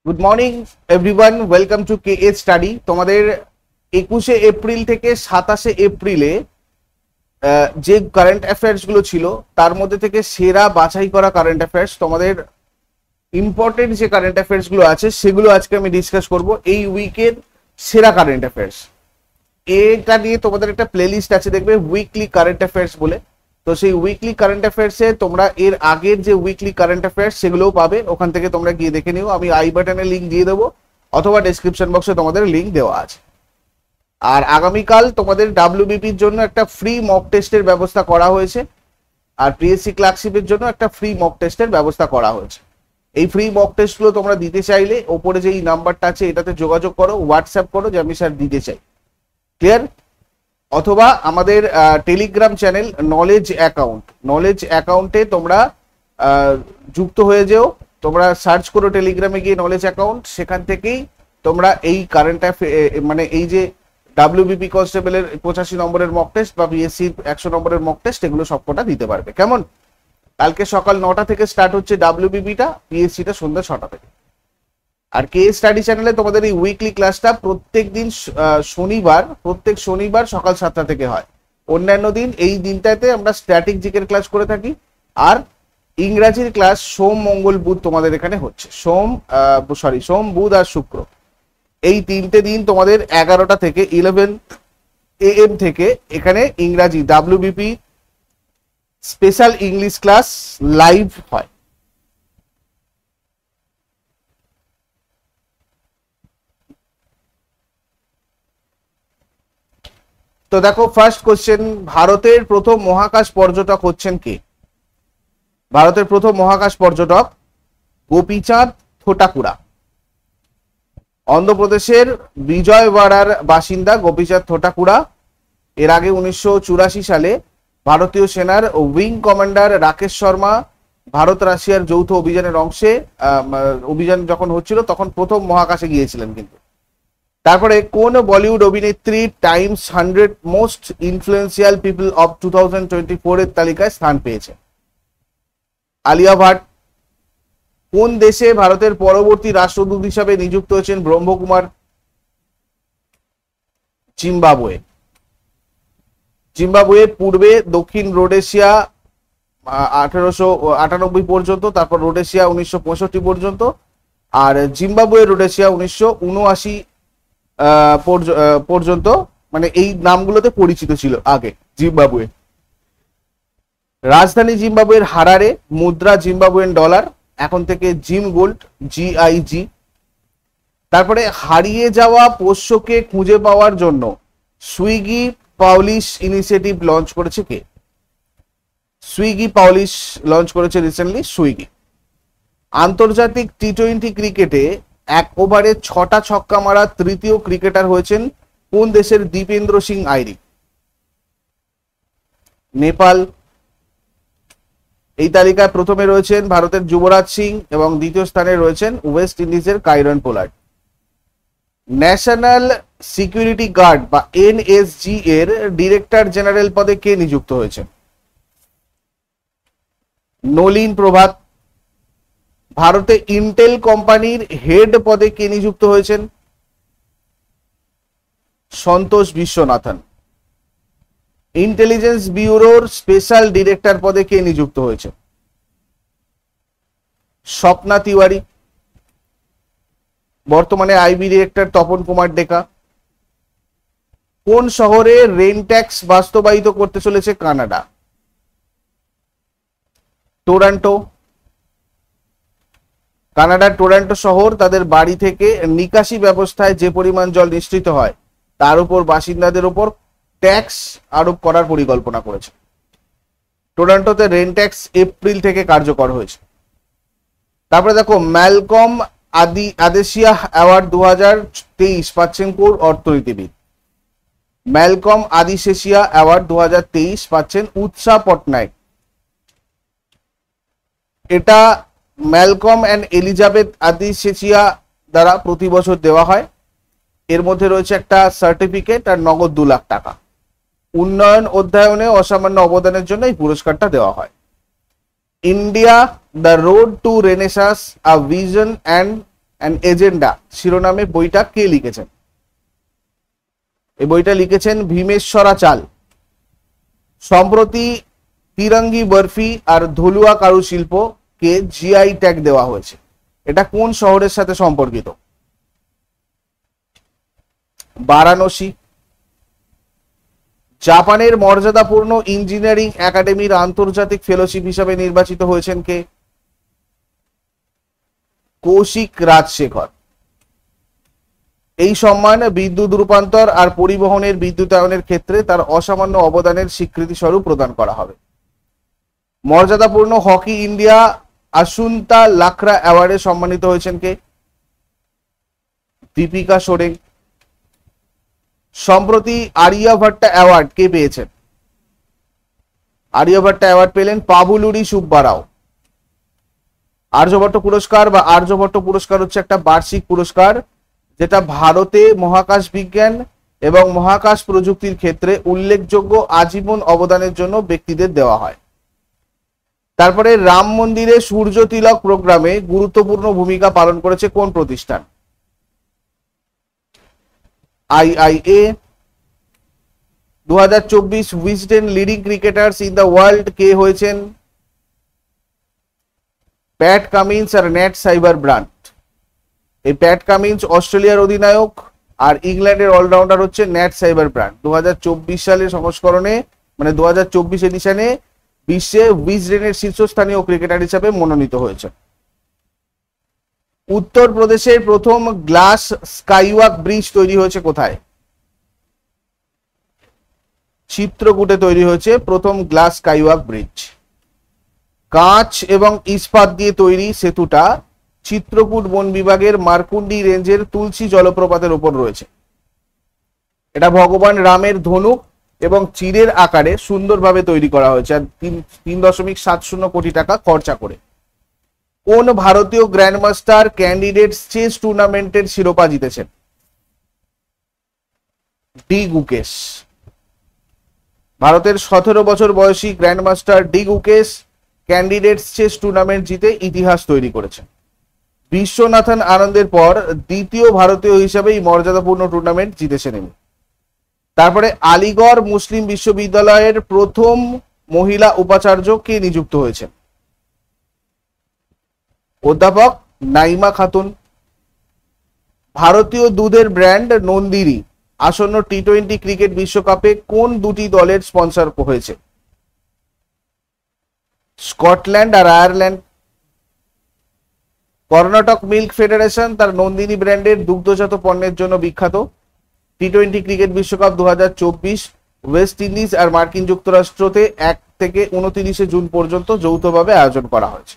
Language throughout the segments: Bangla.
Good morning everyone, welcome to K a study. তোমাদের 21শে এপ্রিল থেকে 27শে এপ্রিলে যে কারেন্ট অ্যাফেয়ার্স গুলো ছিল তার মধ্যে থেকে সেরা বাছাই করা কারেন্ট অ্যাফেয়ার্স, তোমাদের ইম্পর্টেন্ট যে কারেন্ট অ্যাফেয়ার্স গুলো আছে সেগুলো আজকে আমি ডিসকাস করব। এই উইকের সেরা কারেন্ট অ্যাফেয়ার্স, এটা নিয়ে তোমাদের একটা প্লেলিস্ট আছে, দেখবে উইকলি কারেন্ট অ্যাফেয়ার্স বলে। তো সেই উইকলি কারেন্ট অ্যাফেয়ার্সে তোমরা এর আগের যে উইকলি কারেন্ট অ্যাফেয়ার্স সেগুলোও পাবে, ওখান থেকে তোমরা গিয়ে দেখে নিও। আমি আই বাটনে লিঙ্ক দিয়ে দেবো অথবা ডেসক্রিপশন বক্সে তোমাদের লিঙ্ক দেওয়া আছে। আর আগামীকাল তোমাদের ডাব্লিউবিপির জন্য একটা ফ্রি মক টেস্টের ব্যবস্থা করা হয়েছে, আর পিএসসি ক্লার্কশিপের জন্য একটা ফ্রি মক টেস্টের ব্যবস্থা করা হয়েছে। এই ফ্রি মক টেস্টগুলো তোমরা দিতে চাইলে ওপরে যে নাম্বারটা আছে এটাতে যোগাযোগ করো, হোয়াটসঅ্যাপ করো যে আমি স্যার দিতে চাই, ক্লিয়ার? অথবা আমাদের টেলিগ্রাম চ্যানেল নলেজ অ্যাকাউন্টে তোমরা যুক্ত হয়ে যেও। তোমরা সার্চ করো টেলিগ্রামে গিয়ে নলেজ অ্যাকাউন্ট, সেখান থেকেই তোমরা এই কারেন্ট মানে এই যে ডাব্লিউবিপি কনস্টেবলের 85 নম্বরের মক টেস্ট বা বিএসসির 100 নম্বরের মক টেস্ট এগুলো সবকটা দিতে পারবে। কেমন? কালকে সকাল 9টা থেকে স্টার্ট হচ্ছে ডাব্লিউবিপিটা, পিএসসিটা সন্ধ্যা 6টা থেকে। আর কে স্টাডি চ্যানেলে তোমাদের এই উইকলি ক্লাসটা প্রত্যেক শনিবার সকাল 7টা থেকে হয়। অন্যান্য দিন এই দিনটাতে আমরা স্ট্যাটিক জিকের ক্লাস করে থাকি, আর ইংরাজির ক্লাস সোম মঙ্গল বুধ তোমাদের এখানে হচ্ছে। সোম বুধ আর শুক্র এই 3টে দিন তোমাদের 11টা থেকে 11 AM থেকে এখানে ইংরাজি WBP special English class live হয়। তো দেখো, ফার্স্ট কোশ্চেন, ভারতের প্রথম মহাকাশ পর্যটক হচ্ছেন কে? ভারতের প্রথম মহাকাশ পর্যটক গোপীচাঁদ থোটাকুড়া। অন্ধ্রপ্রদেশের বিজয়ওয়াড়ার বাসিন্দা গোপীচাঁদ থোটাকুড়া। এর আগে 1984 সালে ভারতীয় সেনার উইং কমান্ডার রাকেশ শর্মা ভারত রাশিয়ার যৌথ অভিযানের অংশে অভিযান যখন হচ্ছিল তখন প্রথম মহাকাশে গিয়েছিলেন। কিন্তু তারপরে কোন বলিউড অভিনেত্রী Times 100 most influential people of 2024 এর তালিকায় স্থান পেয়েছে? আলিয়া ভাট। কোন দেশে ভারতের পরবর্তী রাষ্ট্রদূত হিসাবে নিযুক্ত হয়েছেন ব্রহ্মকুমার? জিম্বাবুয়ে। পূর্বে দক্ষিণ রোডেশিয়া 1898 পর্যন্ত, তারপর রোডেশিয়া 1965 পর্যন্ত, আর জিম্বাবুয়ে রোডেশিয়া 1979 পর্যন্ত, মানে এই নামগুলোতে পরিচিত ছিল আগে জিম্বাবুয়ে। রাজধানী জিম্বাবুয়ের হারারে, মুদ্রা জিম্বাবুয়েন ডলার, এখন থেকে জিম গোল্ড GIG। তারপরে হারিয়ে যাওয়া পোষ্যকে খুঁজে পাওয়ার জন্য সুইগি পাউলিশ ইনিশিয়েটিভ লঞ্চ করেছে কে? সুইগি পাউলিশ লঞ্চ করেছে রিসেন্টলি সুইগি। আন্তর্জাতিক টি20 ক্রিকেটে 1 ওভারে 6টা ছক্কা মারা তৃতীয় ক্রিকেটার হয়েছেন কোন দেশের? দীপেন্দ্র সিং আইরি, নেপাল। এই তালিকায় প্রথমে রয়েছেন ভারতের যুবরাজ সিং এবং দ্বিতীয় স্থানে রয়েছেন ওয়েস্ট ইন্ডিজের Kieron Pollard. National security guard বা NSG এর ডিরেক্টর জেনারেল পদে কে নিযুক্ত হয়েছে? নলিন প্রভাত। ভারতে ইন্টেল কোম্পানির হেড পদে কে নিযুক্ত হয়েছেন? সন্তোষ বিশ্বনাথন। ইন্টেলিজেন্স ব্যুরোর স্পেশাল ডিরেক্টর পদে কে নিযুক্ত হয়েছে? স্বপ্না তিওয়ারি। বর্তমানে আইবি ডিরেক্টর তপন কুমার ডেকা। কোন শহরে রেন ট্যাক্স বাস্তবায়িত করতে চলেছে কানাডা? টরন্টো। কানাডার টরন্টো শহর তাদের বাড়ি থেকে নিকাশি ব্যবস্থায় যে পরিমাণ জল নিঃসৃত হয় তার উপর বাসিন্দাদের উপর ট্যাক্স আরোপ করার পরিকল্পনা করেছে। টরন্টোতে রেন ট্যাক্স এপ্রিল থেকে কার্যকর হয়েছে। তারপরে দেখো, ম্যালকম আদেশিয়া অ্যাওয়ার্ড 2023 পাচ্ছেন কোন অর্থনীতিবিদ? ম্যালকম আদিশেষিয়া অ্যাওয়ার্ড 2023 পাচ্ছেন উৎসা পটনায়ক। এটা ম্যালকম অ্যান্ড এলিজাবেথ আদিশেষিয়া দ্বারা প্রতি বছর দেওয়া হয়। এর মধ্যে রয়েছে একটা সার্টিফিকেট আর নগদ 2 লাখ টাকা। উন্নয়ন অধ্যয়নে অসামান্য অবদানের জন্য এই পুরস্কারটা দেওয়া হয়। India, the road to renaissance, a vision and and agenda শিরোনামে বইটা কে লিখেছেন? এই বইটা লিখেছেন ভীমেশ্বরাচাল। সম্প্রতি তিরঙ্গি বরফি আর ধলুয়া কারুশিল্পকে জিআই ট্যাগ দেওয়া হয়েছে। এটা কোন শহরের সাথে সম্পর্কিত? বারাণসী। জাপানের মর্যাদাপূর্ণ ইঞ্জিনিয়ারিং একাডেমির আন্তর্জাতিক ফেলোশিপ হিসাবে নির্বাচিত হয়েছেন কে? কৌশিক রাজশেখর। এই সম্মান বিদ্যুৎ রূপান্তর আর পরিবহনের বিদ্যুতায়নের ক্ষেত্রে তার অসামান্য অবদানের স্বীকৃতি স্বরূপ প্রদান করা হবে। মর্যাদাপূর্ণ হকি ইন্ডিয়া আসুন্তা লাকড়া অ্যাওয়ার্ডে সম্মানিত হয়েছেন কে? দীপিকা সোরেন। সম্প্রতি আর্যভট্টা অ্যাওয়ার্ড কে পেয়েছেন? আর্যভট্টা অ্যাওয়ার্ড পেলেন পাবুলুরি সুব্বারাও। আর্যভট্ট পুরস্কার বা আর্যভট্ট পুরস্কার হচ্ছে একটা বার্ষিক পুরস্কার যেটা ভারতে মহাকাশ বিজ্ঞান এবং মহাকাশ প্রযুক্তির ক্ষেত্রে উল্লেখযোগ্য আজীবন অবদানের জন্য ব্যক্তিদের দেওয়া হয়। তারপরে রাম মন্দিরে সূর্য তিলক প্রোগ্রামে গুরুত্বপূর্ণ ভূমিকা পালন করেছে কোন প্রতিষ্ঠান? IIA. 2024 Wisden leading cricketers in the world কে হয়েছেন? প্যাট কামিন্স আর নেট সাইবার ব্রান্ড। এই প্যাট কামিন্স অস্ট্রেলিয়ার অধিনায়ক আর ইংল্যান্ডের অলরাউন্ডার হচ্ছে নেট সাইবার ব্রান্ড। 2024 সালের সংস্করণে মানে 2024 এডিশনে বিশ্বে উইজডেনের শীর্ষস্থানীয় ক্রিকেটার হিসেবে মনোনীত হয়েছে। উত্তরপ্রদেশের প্রথম গ্লাস স্কাইওয়াক ব্রিজ তৈরি হয়েছে কোথায়? চিত্রকূটে তৈরি হয়েছে প্রথম গ্লাস স্কাইওয়াক ব্রিজ। কাঁচ এবং ইস্পাত দিয়ে তৈরি সেতুটা চিত্রকূট বন বিভাগের মারকুন্ডি রেঞ্জের তুলসী জলপ্রপাতের উপর রয়েছে। এটা ভগবান রামের ধনুক এবং চিরের আকারে সুন্দরভাবে তৈরি করা হয়েছে আর 3.70 কোটি টাকা খরচা করে। কোন ভারতীয় গ্র্যান্ডমাস্টার ক্যান্ডিডেটস চেস টুর্নামেন্টের শিরোপা জিতেছেন? ডি গুকেশ। ভারতের 17 বছর বয়সী grandmaster D Gukesh candidates chess tournament জিতে ইতিহাস তৈরি করেছেন। বিশ্বনাথন আনন্দের পর দ্বিতীয় ভারতীয় হিসেবে এই মর্যাদাপূর্ণ টুর্নামেন্ট জিতেছেন ইনি। তারপরে আলিগড় মুসলিম বিশ্ববিদ্যালয়ের প্রথম মহিলা উপাচার্য কে নিযুক্ত হয়েছেন? অধ্যাপক নাইমা খাতুন। ভারতীয় দুধের ব্র্যান্ড নন্দিনী আসন্ন টি-20 ক্রিকেট বিশ্বকাপে কোন দুটি দলের স্পন্সর হয়েছে? স্কটল্যান্ড আর আয়ারল্যান্ড। কর্ণাটক মিল্ক ফেডারেশন তার নন্দিনী ব্র্যান্ডের দুগ্ধজাত পণ্যের জন্য বিখ্যাত। টি-20 ক্রিকেট বিশ্বকাপ 2024 ওয়েস্ট ইন্ডিজ আর মার্কিন যুক্তরাষ্ট্রতে 1 থেকে 29 জুন পর্যন্ত যৌথভাবে আয়োজন করা হয়েছে।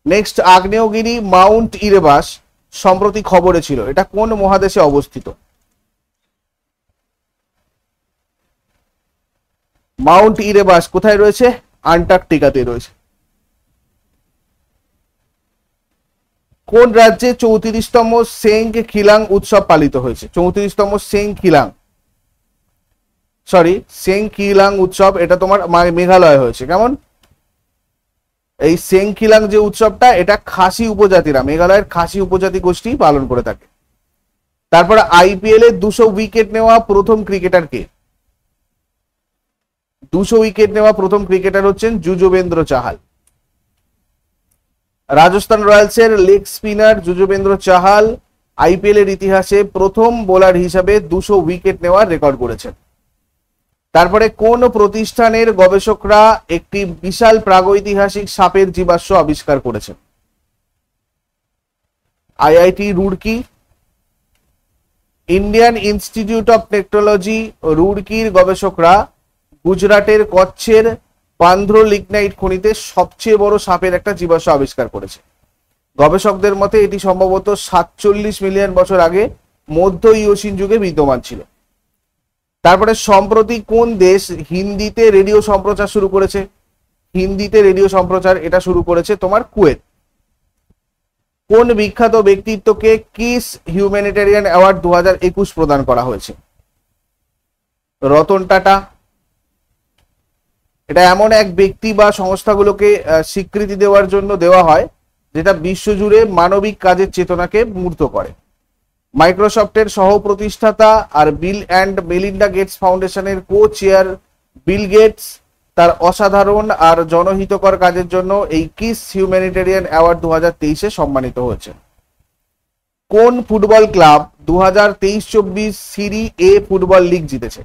নেক্সট, আগ্নেয়গিরি মাউন্ট ইরেবাস সম্প্রতি খবরে ছিল, এটা কোন মহাদেশে অবস্থিত? মাউন্ট ইরেবাস কোথায় রয়েছে? আন্টার্কটিকাতে রয়েছে। কোন রাজ্যে 34তম সেং খিলাং উৎসব পালিত হয়েছে? 34তম সেং খিলাং উৎসব এটা তোমার মেঘালয় হয়েছে। কেমন? এই সেং খিলাং যে উৎসবটা এটা খাসি উপজাতিরা, মেঘালয়ের খাসি উপজাতি গোষ্ঠী পালন করে থাকে। তারপরে আইপিএল এ 200 উইকেট নেওয়া প্রথম ক্রিকেটার কে? 200 উইকেট নেওয়া প্রথম ক্রিকেটার হচ্ছেন যুজবেন্দ্র চাহাল। রাজস্থান রয়্যালসের leg spinner Yuzvendra Chahal IPL এর ইতিহাসে প্রথম বোলার হিসাবে 200 উইকেট নেওয়ার রেকর্ড করেছেন। তারপরে কোন প্রতিষ্ঠানের গবেষকরা একটি বিশাল প্রাগৈতিহাসিক সাপের জীবাশ্ম আবিষ্কার করেছেন? IIT Roorkee. Indian Institute of Technology রুড়কির গবেষকরা গুজরাটের কচ্ছের পান্ধ্র লিগনাইট খনিতে সবচেয়ে বড় সাপের একটা জীবাশ্ম আবিষ্কার করেছে। গবেষকদের মতে এটি সম্ভবত 47 মিলিয়ন বছর আগে মধ্য ইওসিন যুগে বিদ্যমান ছিল। তারপরে সম্প্রতি কোন দেশ হিন্দিতে রেডিও সম্প্রচার শুরু করেছে? হিন্দিতে রেডিও সম্প্রচার এটা শুরু করেছে তোমার কুয়েত। কোন বিখ্যাত ব্যক্তিত্বকে কিস হিউম্যানিটেরিয়ান অ্যাওয়ার্ড 2021 প্রদান করা হয়েছে? রতন টাটা। এটা এমন এক ব্যক্তি বা সংস্থাগুলোকে স্বীকৃতি দেওয়ার জন্য দেওয়া হয় যেটা বিশ্বজুড়ে মানবিক কাজের চেতনাকে মূর্ত করে। মাইক্রোসফটের সহ প্রতিষ্ঠাতা আর বিল অ্যান্ড মেলিন্ডা গেটস ফাউন্ডেশনের কো চেয়ার বিল গেটস তার অসাধারণ আর জনহিতকর কাজের জন্য এই কিস হিউম্যানিটেরিয়ান অ্যাওয়ার্ড 2023-এ সম্মানিত হয়েছে। কোন ফুটবল ক্লাব 2023-24 সিরি এ ফুটবল লিগ জিতেছে?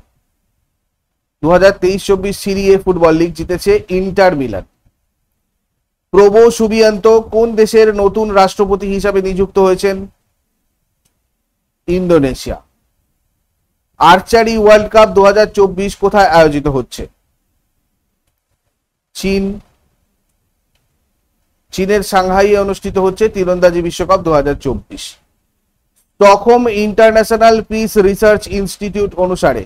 2023-24 সিরি এ ফুটবল লিগ জিতেছে ইন্টার মিলান। প্রবো সুবিয়ান্ত কোন দেশের নতুন রাষ্ট্রপতি হিসাবে নিযুক্ত হয়েছেন? ইন্দোনেশিয়া। আর্চারি ওয়ার্ল্ড কাপ 2024 কোথায় আয়োজিত হচ্ছে? চীন। চীনের সাংহাইয়ে অনুষ্ঠিত হচ্ছে তীরন্দাজি বিশ্বকাপ 2024। Stockholm international piece research institute অনুসারে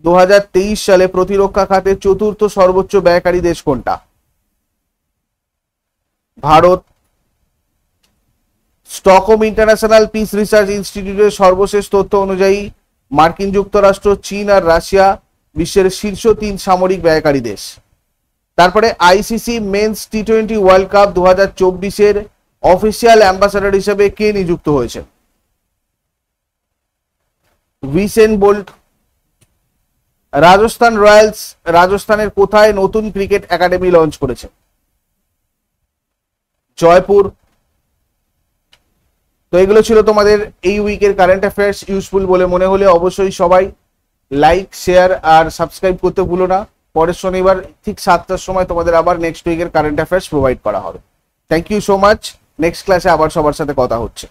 2023 সালে প্রতিরক্ষা খাতে চতুর্থ সর্বোচ্চ ব্যয়কারী দেশ কোনটা? Bharat. Stockholm international piece research ইনস্টিটিউটের সর্বশেষ তথ্য অনুযায়ী মার্কিন যুক্তরাষ্ট্র, চীন আর রাশিয়া বিশ্বের শীর্ষ 3 সামরিক ব্যয়কারী দেশ। তারপরে আইসিসি মেন্স টি20 ওয়ার্ল্ড কাপ 2024-এর অফিসিয়াল অ্যাম্বাসাডর হিসেবে কে নিযুক্ত হয়েছে? Usain bolt. রাজস্থান রয়্যালস রাজস্থানের কোথায় নতুন ক্রিকেট একাডেমি লঞ্চ করেছে? জয়পুর। তো এগুলো ছিল তোমাদের এই উইকের কারেন্ট অ্যাফেয়ার্স। ইউজফুল বলে মনে হলে অবশ্যই সবাই লাইক, শেয়ার আর সাবস্ক্রাইব করতে ভুলো না। পরের শনিবার ঠিক 7টার সময় তোমাদের আবার নেক্সট উইকের কারেন্ট অ্যাফেয়ার্স প্রোভাইড করা হবে। Thank you so much. Next ক্লাসে আবার সবার সাথে কথা হচ্ছে।